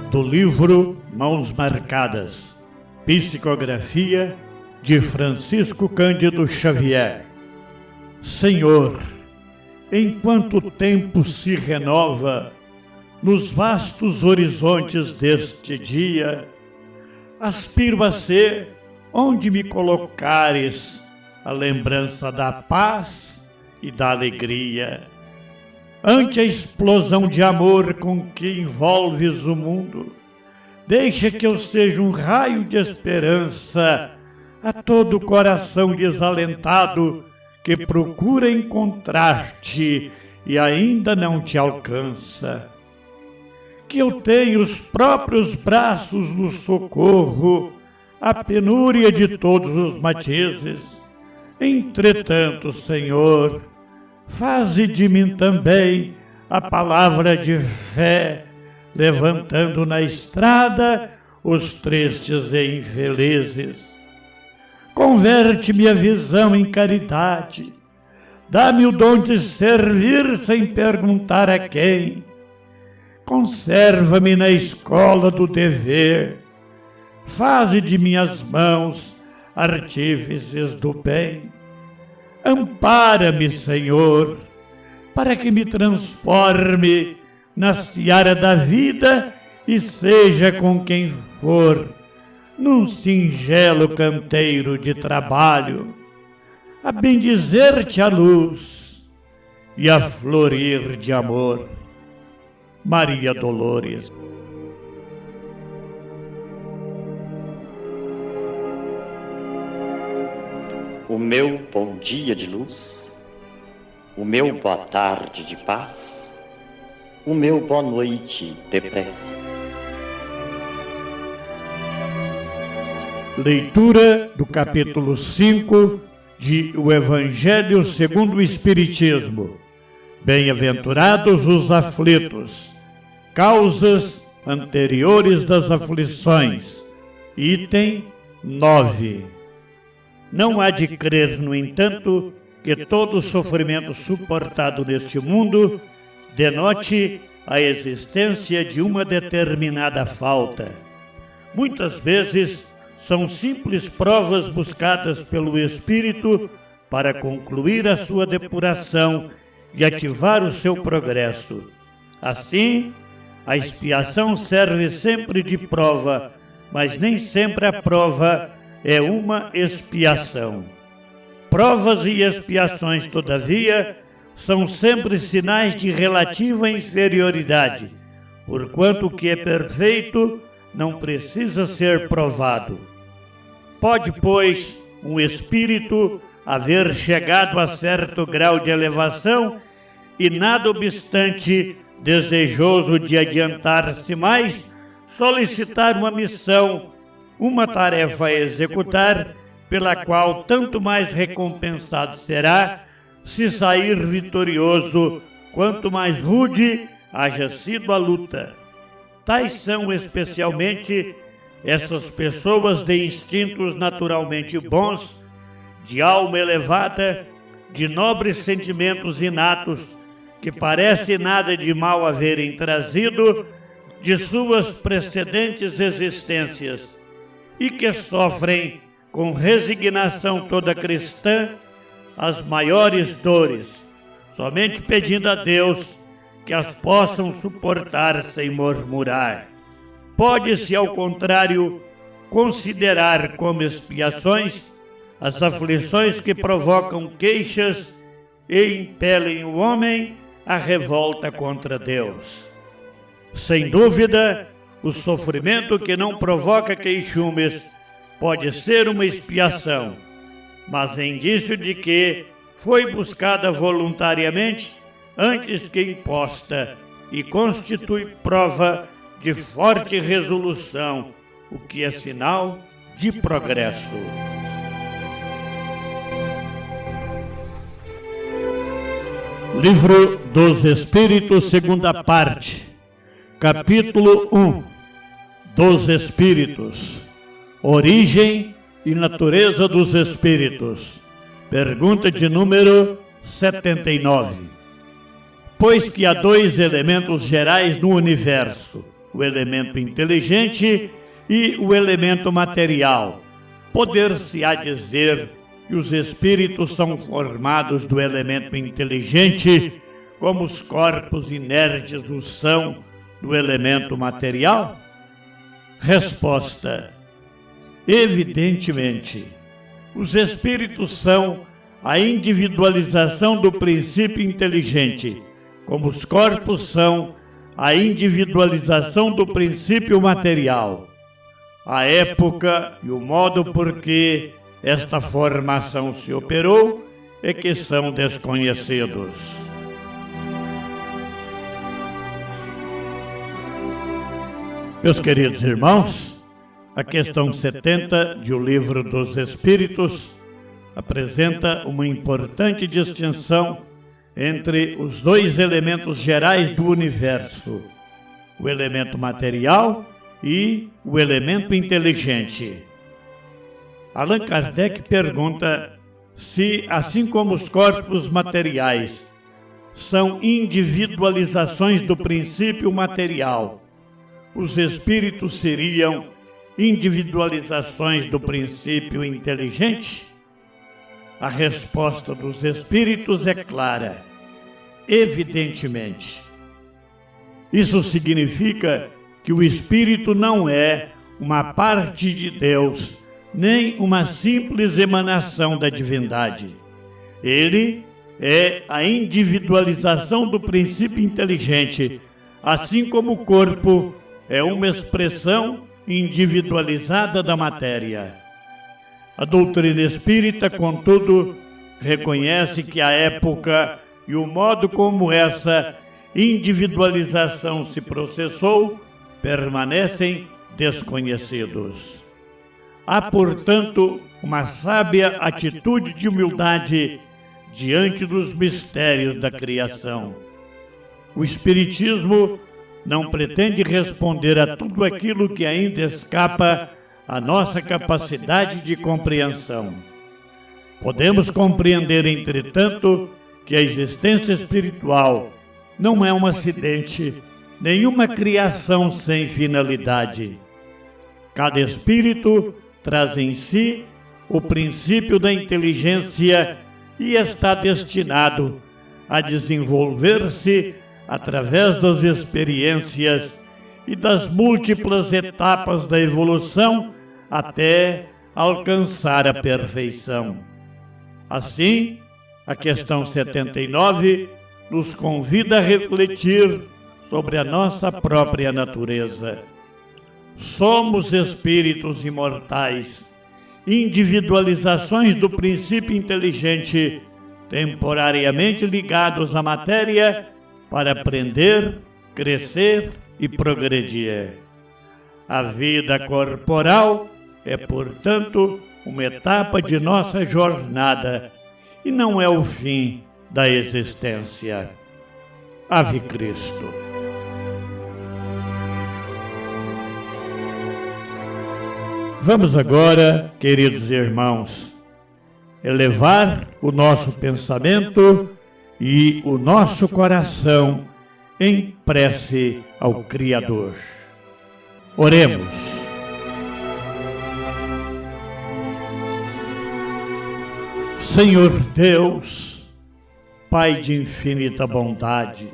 do livro Mãos Marcadas, psicografia de Francisco Cândido Xavier. Senhor, enquanto o tempo se renova nos vastos horizontes deste dia, aspiro a ser, onde me colocares, a lembrança da paz e da alegria. Ante a explosão de amor com que envolves o mundo, deixa que eu seja um raio de esperança a todo o coração desalentado que procura encontrar-te e ainda não te alcança. Que eu tenha os próprios braços no socorro à penúria de todos os matizes. Entretanto, Senhor, faze de mim também a palavra de fé, levantando na estrada os tristes e infelizes. Converte minha visão em caridade, dá-me o dom de servir sem perguntar a quem. Conserva-me na escola do dever, faze de minhas mãos artífices do bem. Ampara-me, Senhor, para que me transforme na seara da vida e seja com quem for, num singelo canteiro de trabalho, a bendizer-te a luz e a florir de amor. Maria Dolores. O meu bom dia de luz, o meu boa tarde de paz, o meu boa noite de prece. Leitura do capítulo 5 de O Evangelho segundo o Espiritismo. Bem-aventurados os aflitos, causas anteriores das aflições. Item 9. Não há de crer, no entanto, que todo o sofrimento suportado neste mundo denote a existência de uma determinada falta. Muitas vezes são simples provas buscadas pelo Espírito para concluir a sua depuração e ativar o seu progresso. Assim, a expiação serve sempre de prova, mas nem sempre a prova é uma expiação. Provas e expiações, todavia, são sempre sinais de relativa inferioridade, porquanto o que é perfeito não precisa ser provado. Pode, pois, um espírito haver chegado a certo grau de elevação e, nada obstante, desejoso de adiantar-se mais, solicitar uma missão, uma tarefa a executar, pela qual tanto mais recompensado será se sair vitorioso, quanto mais rude haja sido a luta. Tais são especialmente essas pessoas de instintos naturalmente bons, de alma elevada, de nobres sentimentos inatos, que parece nada de mal haverem trazido de suas precedentes existências, e que sofrem com resignação toda cristã as maiores dores, somente pedindo a Deus que as possam suportar sem murmurar. Pode-se, ao contrário, considerar como expiações as aflições que provocam queixas e impelem o homem à revolta contra Deus. Sem dúvida, o sofrimento que não provoca queixumes pode ser uma expiação, mas é indício de que foi buscada voluntariamente antes que imposta e constitui prova de forte resolução, o que é sinal de progresso. Livro dos Espíritos, segunda parte, capítulo 1, dos Espíritos, origem e natureza dos Espíritos, pergunta de número 79. Pois que há dois elementos gerais no universo, o elemento inteligente e o elemento material. Poder-se-á dizer que os espíritos são formados do elemento inteligente, como os corpos inertes o são do elemento material? Resposta: evidentemente. Os espíritos são a individualização do princípio inteligente, como os corpos são a individualização do princípio material. A época e o modo por que esta formação se operou é que são desconhecidos. Meus queridos irmãos, a questão 70 de O Livro dos Espíritos apresenta uma importante distinção entre os dois elementos gerais do universo, o elemento material e o elemento inteligente. Allan Kardec pergunta se, assim como os corpos materiais são individualizações do princípio material, os espíritos seriam individualizações do princípio inteligente? A resposta dos espíritos é clara: evidentemente. Isso significa que o espírito não é uma parte de Deus, nem uma simples emanação da divindade. Ele é a individualização do princípio inteligente, assim como o corpo é uma expressão individualizada da matéria. A doutrina espírita, contudo, reconhece que a época e o modo como essa individualização se processou permanecem desconhecidos. Há, portanto, uma sábia atitude de humildade diante dos mistérios da criação. O Espiritismo não pretende responder a tudo aquilo que ainda escapa à nossa capacidade de compreensão. Podemos compreender, entretanto, que a existência espiritual não é um acidente, nenhuma criação sem finalidade. Cada espírito traz em si o princípio da inteligência e está destinado a desenvolver-se através das experiências e das múltiplas etapas da evolução até alcançar a perfeição. Assim, a questão 79 nos convida a refletir sobre a nossa própria natureza. Somos espíritos imortais, individualizações do princípio inteligente, temporariamente ligados à matéria para aprender, crescer e progredir. A vida corporal é, portanto, uma etapa de nossa jornada e não é o fim da existência. Ave Cristo. Vamos agora, queridos irmãos, elevar o nosso pensamento e o nosso coração em prece ao Criador. Oremos. Senhor Deus, Pai de infinita bondade,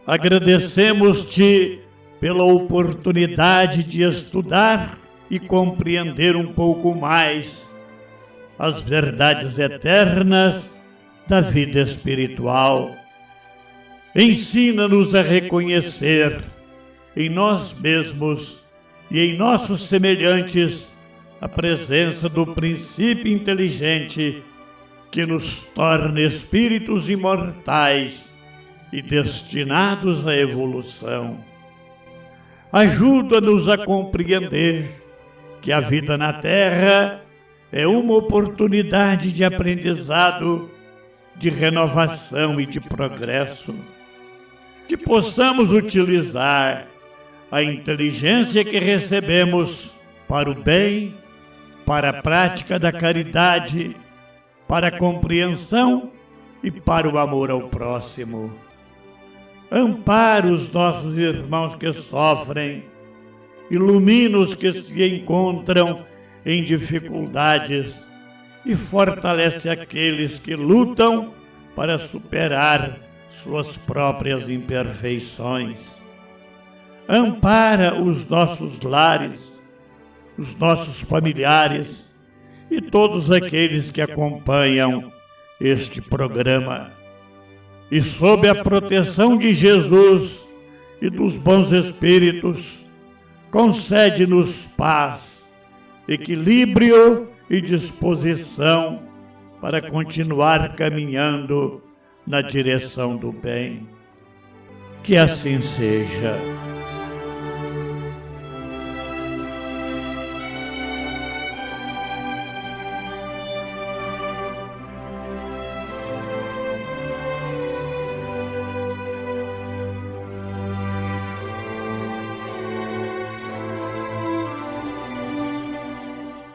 agradecemos-te pela oportunidade de estudar e compreender um pouco mais as verdades eternas da vida espiritual. Ensina-nos a reconhecer em nós mesmos e em nossos semelhantes a presença do princípio inteligente que nos torna espíritos imortais e destinados à evolução. Ajuda-nos a compreender que a vida na Terra é uma oportunidade de aprendizado, de renovação e de progresso. Que possamos utilizar a inteligência que recebemos para o bem, para a prática da caridade, para a compreensão e para o amor ao próximo. Ampara os nossos irmãos que sofrem, ilumina os que se encontram em dificuldades e fortalece aqueles que lutam para superar suas próprias imperfeições. Ampara os nossos lares, os nossos familiares e todos aqueles que acompanham este programa. E sob a proteção de Jesus e dos bons espíritos, concede-nos paz, equilíbrio e disposição para continuar caminhando na direção do bem. Que assim seja.